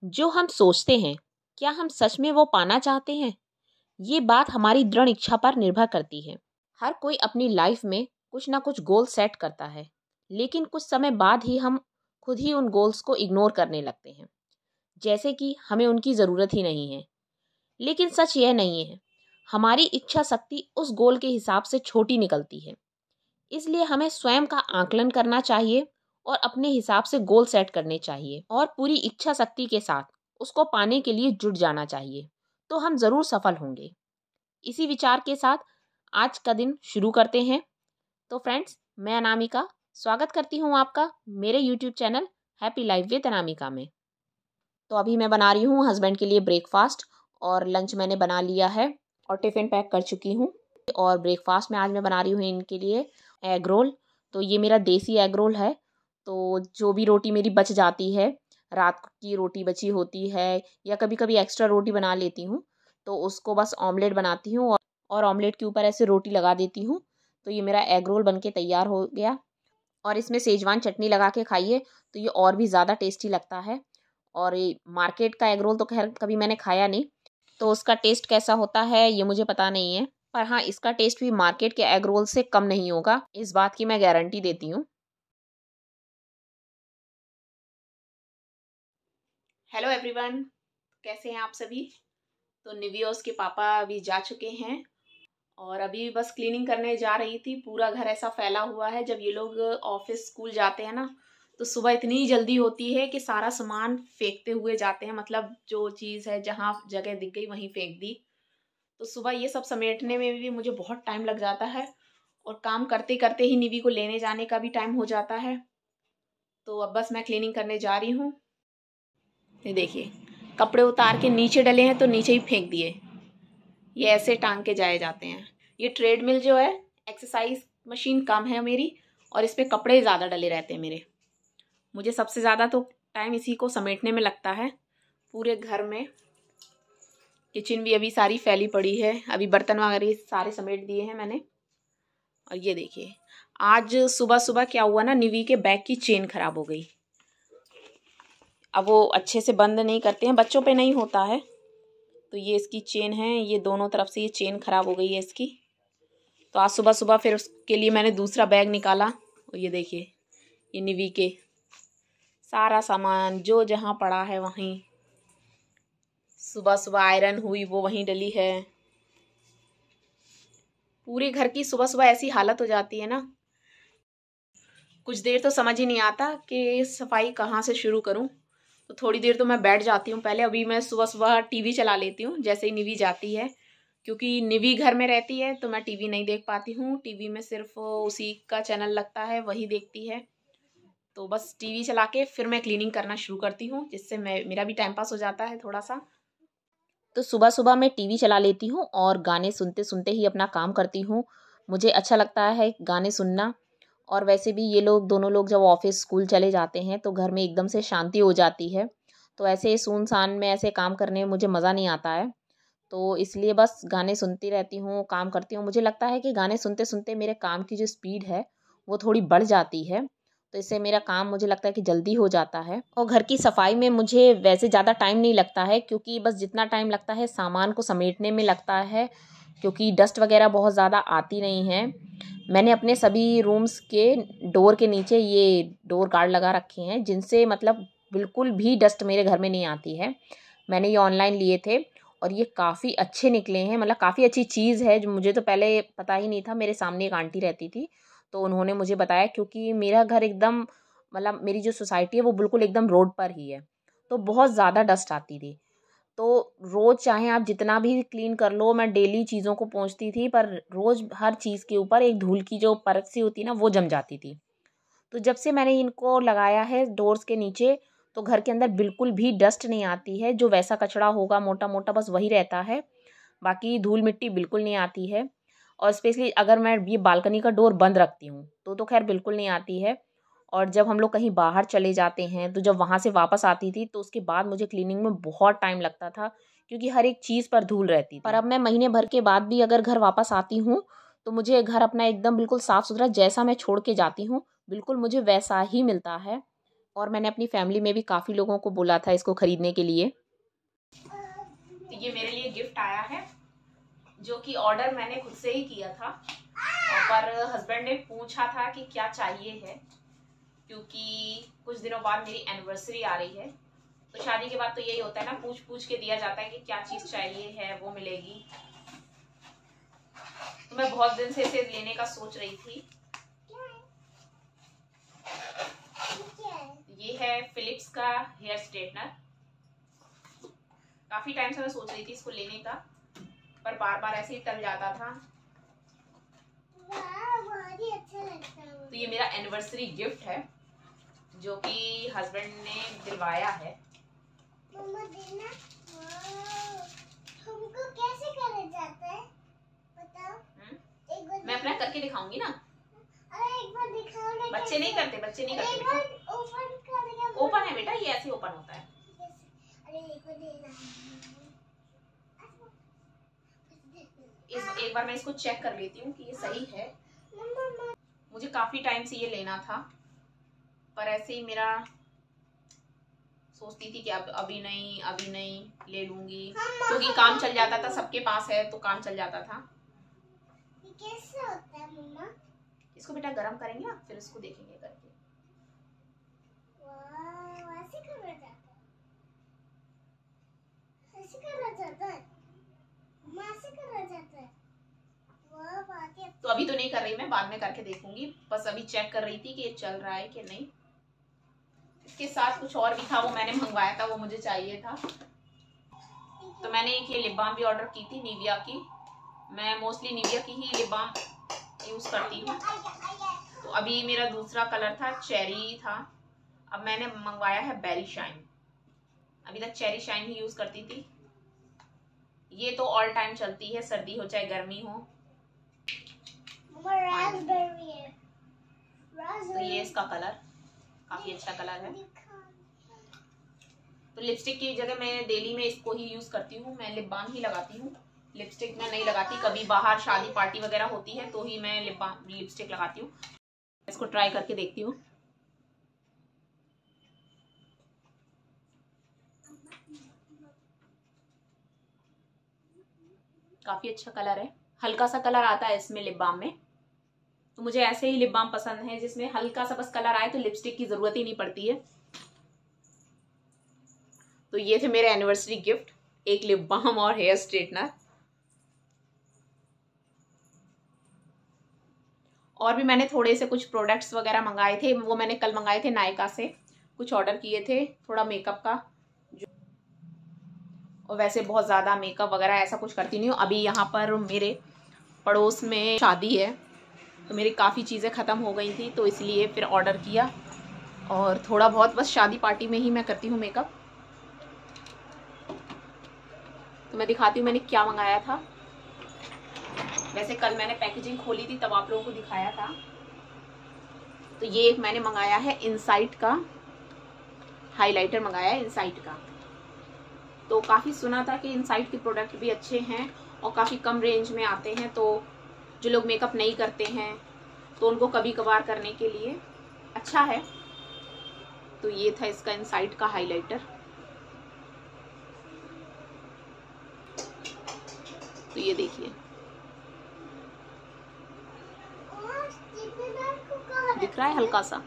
जो हम सोचते हैं, क्या हम सच में वो पाना चाहते हैं? ये बात हमारी दृढ़ इच्छा पर निर्भर करती है। हर कोई अपनी लाइफ में कुछ ना कुछ गोल सेट करता है, लेकिन कुछ समय बाद ही हम खुद ही उन गोल्स को इग्नोर करने लगते हैं, जैसे कि हमें उनकी ज़रूरत ही नहीं है। लेकिन सच यह नहीं है। हमारी इच्छा शक्ति उस गोल के हिसाब से छोटी निकलती है। इसलिए हमें स्वयं का आकलन करना चाहिए और अपने हिसाब से गोल सेट करने चाहिए और पूरी इच्छा शक्ति के साथ उसको पाने के लिए जुट जाना चाहिए। तो हम ज़रूर सफल होंगे। इसी विचार के साथ आज का दिन शुरू करते हैं। तो फ्रेंड्स, मैं अनामिका स्वागत करती हूँ आपका मेरे YouTube channel happy life with Anamika में। तो अभी मैं बना रही हूँ हस्बैंड के लिए ब्रेकफास्ट और लंच मैंने बना लिया है और टिफ़िन पैक कर चुकी हूँ। और ब्रेकफास्ट में आज मैं बना रही हूँ इनके लिए एग रोल। तो ये मेरा देसी एग रोल है। तो जो भी रोटी मेरी बच जाती है, रात की रोटी बची होती है या कभी कभी एक्स्ट्रा रोटी बना लेती हूँ, तो उसको बस ऑमलेट बनाती हूँ और ऑमलेट के ऊपर ऐसे रोटी लगा देती हूँ। तो ये मेरा एग रोल बनके तैयार हो गया। और इसमें सेजवान चटनी लगा के खाइए तो ये और भी ज़्यादा टेस्टी लगता है। और ये मार्केट का एग रोल तो खैर कभी मैंने खाया नहीं, तो उसका टेस्ट कैसा होता है ये मुझे पता नहीं है। पर हाँ, इसका टेस्ट भी मार्केट के एग रोल से कम नहीं होगा, इस बात की मैं गारंटी देती हूँ। हेलो एवरीवन, कैसे हैं आप सभी? तो निवी और उसके पापा अभी जा चुके हैं और अभी बस क्लीनिंग करने जा रही थी। पूरा घर ऐसा फैला हुआ है, जब ये लोग ऑफिस स्कूल जाते हैं ना, तो सुबह इतनी जल्दी होती है कि सारा सामान फेंकते हुए जाते हैं। मतलब जो चीज़ है जहाँ जगह दिख गई वहीं फेंक दी। तो सुबह ये सब समेटने में भी मुझे बहुत टाइम लग जाता है और काम करते करते ही निवी को लेने जाने का भी टाइम हो जाता है। तो अब बस मैं क्लीनिंग करने जा रही हूँ। ये देखिए, कपड़े उतार के नीचे डले हैं तो नीचे ही फेंक दिए। ये ऐसे टांग के जाए जाते हैं। ये ट्रेडमिल जो है, एक्सरसाइज मशीन कम है मेरी और इस पर कपड़े ज़्यादा डले रहते हैं मेरे। मुझे सबसे ज़्यादा तो टाइम इसी को समेटने में लगता है पूरे घर में। किचन भी अभी सारी फैली पड़ी है, अभी बर्तन वगैरह सारे समेट दिए हैं मैंने। और ये देखिए, आज सुबह सुबह क्या हुआ ना, निवी के बैग की चेन खराब हो गई। अब वो अच्छे से बंद नहीं करते हैं, बच्चों पे नहीं होता है। तो ये इसकी चेन है, ये दोनों तरफ से ये चेन खराब हो गई है इसकी। तो आज सुबह सुबह फिर उसके लिए मैंने दूसरा बैग निकाला और ये देखिए, ये निवी के सारा सामान जो जहाँ पड़ा है वहीं, सुबह सुबह आयरन हुई वो वहीं डली है। पूरे घर की सुबह सुबह ऐसी हालत हो जाती है ना, कुछ देर तो समझ ही नहीं आता कि सफाई कहाँ से शुरू करूँ। तो थोड़ी देर तो मैं बैठ जाती हूँ पहले। अभी मैं सुबह सुबह टीवी चला लेती हूँ जैसे ही निवी जाती है, क्योंकि निवी घर में रहती है तो मैं टीवी नहीं देख पाती हूँ। टीवी में सिर्फ उसी का चैनल लगता है, वही देखती है। तो बस टीवी चला के फिर मैं क्लीनिंग करना शुरू करती हूँ, जिससे मेरा भी टाइम पास हो जाता है थोड़ा सा। तो सुबह सुबह मैं टीवी चला लेती हूँ और गाने सुनते सुनते ही अपना काम करती हूँ। मुझे अच्छा लगता है गाने सुनना। और वैसे भी ये लोग दोनों लोग जब ऑफिस स्कूल चले जाते हैं तो घर में एकदम से शांति हो जाती है। तो ऐसे सुनसान में ऐसे काम करने में मुझे मज़ा नहीं आता है। तो इसलिए बस गाने सुनती रहती हूँ, काम करती हूँ। मुझे लगता है कि गाने सुनते सुनते मेरे काम की जो स्पीड है वो थोड़ी बढ़ जाती है। तो इससे मेरा काम मुझे लगता है कि जल्दी हो जाता है। और घर की सफाई में मुझे वैसे ज़्यादा टाइम नहीं लगता है, क्योंकि बस जितना टाइम लगता है सामान को समेटने में लगता है, क्योंकि डस्ट वगैरह बहुत ज़्यादा आती नहीं है। मैंने अपने सभी रूम्स के डोर के नीचे ये डोर गार्ड लगा रखे हैं, जिनसे मतलब बिल्कुल भी डस्ट मेरे घर में नहीं आती है। मैंने ये ऑनलाइन लिए थे और ये काफ़ी अच्छे निकले हैं। मतलब काफ़ी अच्छी चीज़ है, जो मुझे तो पहले पता ही नहीं था। मेरे सामने एक आंटी रहती थी तो उन्होंने मुझे बताया, क्योंकि मेरा घर एकदम मतलब मेरी जो सोसाइटी है वो बिल्कुल एकदम रोड पर ही है, तो बहुत ज़्यादा डस्ट आती थी। तो रोज़ चाहे आप जितना भी क्लीन कर लो, मैं डेली चीज़ों को पोंछती थी, पर रोज़ हर चीज़ के ऊपर एक धूल की जो परत सी होती है ना, वो जम जाती थी। तो जब से मैंने इनको लगाया है डोर्स के नीचे, तो घर के अंदर बिल्कुल भी डस्ट नहीं आती है। जो वैसा कचरा होगा मोटा मोटा बस वही रहता है, बाकी धूल मिट्टी बिल्कुल नहीं आती है। और स्पेशली अगर मैं ये बालकनी का डोर बंद रखती हूँ तो खैर बिल्कुल नहीं आती है। और जब हम लोग कहीं बाहर चले जाते हैं तो जब वहाँ से वापस आती थी तो उसके बाद मुझे क्लीनिंग में बहुत टाइम लगता था, क्योंकि हर एक चीज़ पर धूल रहती थी। पर अब मैं महीने भर के बाद भी अगर घर वापस आती हूँ तो मुझे घर अपना एकदम बिल्कुल साफ़ सुथरा जैसा मैं छोड़ के जाती हूँ, बिल्कुल मुझे वैसा ही मिलता है। और मैंने अपनी फैमिली में भी काफ़ी लोगों को बोला था इसको ख़रीदने के लिए। तो ये मेरे लिए गिफ्ट आया है, जो कि ऑर्डर मैंने खुद से ही किया था, पर हस्बैंड ने पूछा था कि क्या चाहिए है, क्योंकि कुछ दिनों बाद मेरी एनिवर्सरी आ रही है। तो शादी के बाद तो यही होता है ना, पूछ पूछ के दिया जाता है कि क्या चीज़ चाहिए है वो मिलेगी। तो मैं बहुत दिन से इसे लेने का सोच रही थी। ये है फिलिप्स का हेयर स्ट्रेटनर। काफी टाइम से मैं सोच रही थी इसको लेने का, पर बार बार ऐसे ही टल जाता था। बहुत ही अच्छा लगता है। तो ये मेरा एनिवर्सरी गिफ्ट है, जो कि हस्बैंड ने दिलवाया है। मम्मा देना। हमको कैसे करा जाता है बताओ। एक बार मैं अपना करके दिखाऊंगी ना। अरे एक बार दिखाओ ना। बच्चे नहीं करते बेटा। ओपन कर। ओपन है बेटा, ये ऐसे ओपन होता है। अरे एक बार देना। एक बार मैं इसको चेक कर लेती हूँ कि ये सही है। मुझे काफी टाइम से ये लेना था, पर ऐसे ही मेरा सोचती थी कि अभी नहीं ले लूंगी, क्योंकि काम चल जाता था, सबके पास है तो काम चल जाता था। ये कैसे होता है मम्मा? इसको बेटा गरम करेंगे ना, फिर इसको देखेंगे करके। वाह, ऐसे करा जाता है। ऐसे करा जाता है। मम्मा ऐसे करा जाता है। वाह बात है। तो अभी तो नहीं कर रही मैं, बाद में करके देखूंगी। बस अभी चेक कर रही थी कि ये चल रहा है कि नहीं। इसके साथ कुछ और भी था, वो मैंने मंगवाया था, वो मुझे चाहिए था। तो मैंने एक ये लिप बाम भी ऑर्डर की थी, निविया की। मैं मोस्टली निविया की ही लिप बाम यूज करती हूँ। तो अभी मेरा दूसरा कलर था, चेरी था। अब मैंने मंगवाया है बेरी शाइन। अभी तक चेरी शाइन ही यूज करती थी। ये तो ऑल टाइम चलती है, सर्दी हो चाहे गर्मी हो। रास्पबेरी है। तो ये इसका कलर काफी अच्छा कलर है। तो लिपस्टिक की जगह मैं डेली में इसको ही यूज करती हूँ। मैं लिप बाम ही लगाती हूँ, लिपस्टिक मैं नहीं लगाती। कभी बाहर शादी पार्टी वगैरह होती है तो ही मैं लिपस्टिक लगाती हूँ। इसको ट्राई करके देखती हूँ। काफी अच्छा कलर है, हल्का सा कलर आता है इसमें लिप बाम में। तो मुझे ऐसे ही लिप बाम पसंद है जिसमें हल्का सा बस कलर आए, तो लिपस्टिक की जरूरत ही नहीं पड़ती है। तो ये थे मेरे एनिवर्सरी गिफ्ट, एक लिप बाम और हेयर स्ट्रेटनर। और भी मैंने थोड़े से कुछ प्रोडक्ट्स वगैरह मंगाए थे, वो मैंने कल मंगाए थे नायका से। कुछ ऑर्डर किए थे थोड़ा मेकअप का, और वैसे बहुत ज़्यादा मेकअप वगैरह ऐसा कुछ करती नहीं हूँ। अभी यहाँ पर मेरे पड़ोस में शादी है, तो मेरी काफ़ी चीज़ें ख़त्म हो गई थी, तो इसलिए फिर ऑर्डर किया। और थोड़ा बहुत बस शादी पार्टी में ही मैं करती हूँ मेकअप। तो मैं दिखाती हूँ मैंने क्या मंगाया था। वैसे कल मैंने पैकेजिंग खोली थी तब आप लोगों को दिखाया था। तो ये एक मैंने मंगाया है इनसाइट का हाइलाइटर, मंगाया है इनसाइट का। तो काफ़ी सुना था कि इनसाइट के प्रोडक्ट भी अच्छे हैं और काफ़ी कम रेंज में आते हैं। तो जो लोग मेकअप नहीं करते हैं तो उनको कभी कभार करने के लिए अच्छा है। तो ये था इसका इनसाइट का हाइलाइटर। तो ये देखिए, दिख रहा है हल्का सा।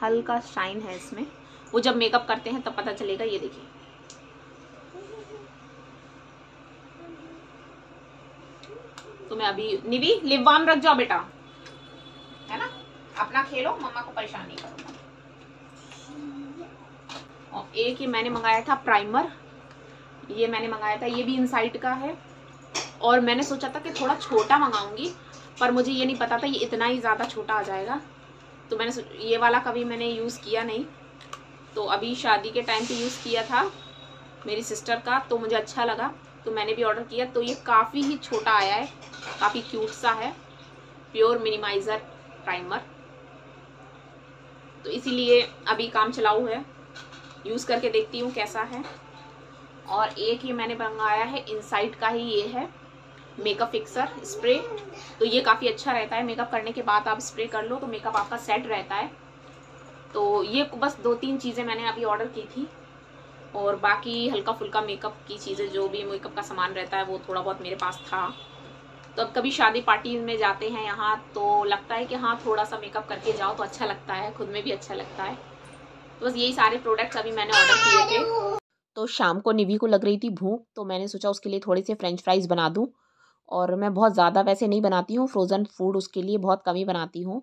हल्का शाइन है इसमें, वो जब मेकअप करते हैं तब पता चलेगा। ये देखिए, तो मैं अभी निवी लिप बाम रख जाओ बेटा, है ना, अपना खेलो, मम्मा को परेशान नहीं करो। और एक ये मैंने मंगाया था प्राइमर, ये मैंने मंगाया था, ये भी इनसाइट का है। और मैंने सोचा था कि थोड़ा छोटा मंगाऊंगी, पर मुझे ये नहीं पता था ये इतना ही ज़्यादा छोटा आ जाएगा। तो मैंने ये वाला कभी मैंने यूज़ किया नहीं, तो अभी शादी के टाइम पे यूज़ किया था मेरी सिस्टर का, तो मुझे अच्छा लगा तो मैंने भी ऑर्डर किया। तो ये काफ़ी ही छोटा आया है, काफ़ी क्यूट सा है, प्योर मिनिमाइज़र प्राइमर। तो इसीलिए अभी काम चलाऊ है, यूज़ करके देखती हूँ कैसा है। और एक ये मैंने मंगाया है इनसाइट का ही, ये है मेकअप फिक्सर स्प्रे। तो ये काफ़ी अच्छा रहता है, मेकअप करने के बाद आप स्प्रे कर लो तो मेकअप आपका सेट रहता है। तो ये बस 2-3 चीज़ें मैंने अभी ऑर्डर की थी, और बाकी हल्का फुल्का मेकअप की चीज़ें, जो भी मेकअप का सामान रहता है वो थोड़ा बहुत मेरे पास था। तो अब कभी शादी पार्टी में जाते हैं यहाँ, तो लगता है कि हाँ थोड़ा सा मेकअप करके जाओ तो अच्छा लगता है, खुद में भी अच्छा लगता है। तो बस यही सारे प्रोडक्ट्स अभी मैंने ऑर्डर किए थे। तो शाम को निवी को लग रही थी भूख, तो मैंने सोचा उसके लिए थोड़े से फ्रेंच फ्राइज़ बना दूँ। और मैं बहुत ज़्यादा वैसे नहीं बनाती हूँ फ्रोज़न फूड, उसके लिए बहुत कम ही बनाती हूँ,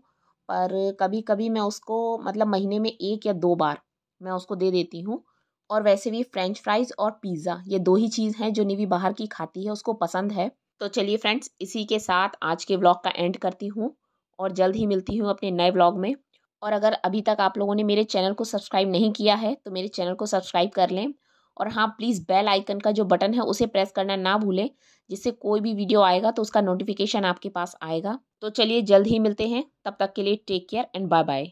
पर कभी कभी मैं उसको मतलब महीने में 1 या 2 बार मैं उसको दे देती हूँ। और वैसे भी फ्रेंच फ्राइज़ और पिज़्ज़ा ये 2 ही चीज़ हैं जो निवी बाहर की खाती है, उसको पसंद है। तो चलिए फ्रेंड्स, इसी के साथ आज के व्लॉग का एंड करती हूँ, और जल्द ही मिलती हूँ अपने नए व्लॉग में। और अगर अभी तक आप लोगों ने मेरे चैनल को सब्सक्राइब नहीं किया है तो मेरे चैनल को सब्सक्राइब कर लें। और हाँ, प्लीज़ बेल आइकन का जो बटन है उसे प्रेस करना ना भूलें, जिससे कोई भी वीडियो आएगा तो उसका नोटिफिकेशन आपके पास आएगा। तो चलिए जल्द ही मिलते हैं, तब तक के लिए take care and bye bye.